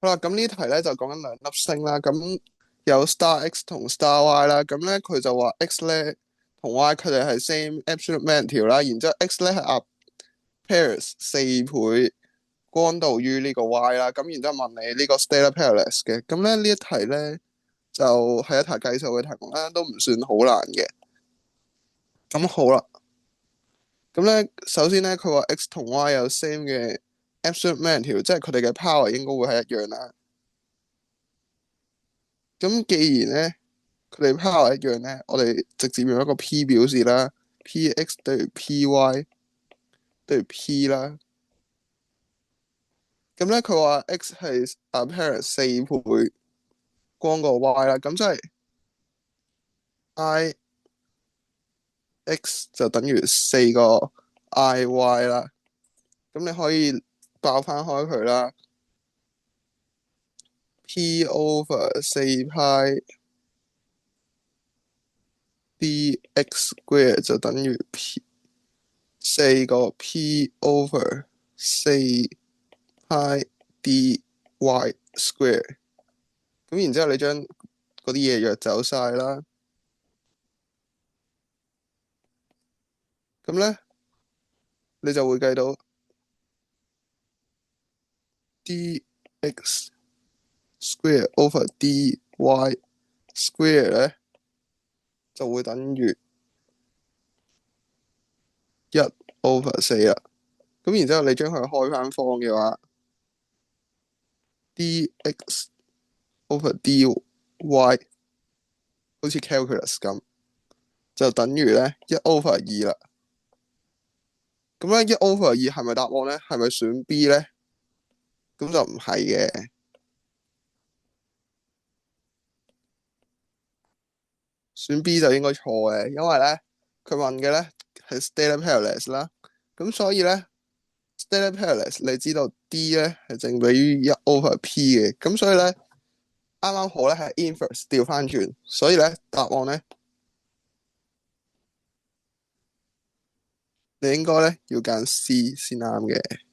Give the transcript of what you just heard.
好啦，咁呢題咧就講緊兩粒星啦，咁有 star X 同 star Y 啦，咁咧佢就話 X 咧同 Y 佢哋係 same absolute magnitude 啦，然之後 X 咧係 appears 4倍光度於呢個 Y 啦，咁然之後問你呢個 stellar parallax 嘅，咁咧呢一題咧就係一題計數嘅題目啦，都唔算好難嘅。咁好啦，咁咧首先咧佢話 X 同 Y 有 same 嘅 absolute magnitude，即係佢哋嘅 power 應該會係一樣啦。咁既然咧佢哋 power 一樣咧，我哋直接用一個 P 表示啦，Px 等於 Py 等於 P 啦。咁咧佢話 X 係 apparent 4倍光過 Y 啦，咁即係 Ix 就等於4個 Iy 啦。咁你可以爆翻開佢啦，P over 4派 dx square 就等於 4個 P over 4派 dy square。咁然之後你將嗰啲嘢約走晒啦，咁咧你就會計到 dx square over dy square 咧就會等於1 over 4啦。咁然之後你將佢開翻方嘅話，dx over dy 好似 calculus 咁，就等於咧1 over 2啦。咁咧1 over 2係咪答案咧？係咪選 B 咧？咁就唔係嘅，選 B 就應該錯嘅，因為咧佢問嘅咧係 stellar parallax 啦。咁所以咧 stellar parallax 你知道 D 咧係正比於1 over P 嘅，咁所以咧啱啱好咧係 inverse 調翻轉，所以咧答案咧你應該咧要揀 C 先啱嘅。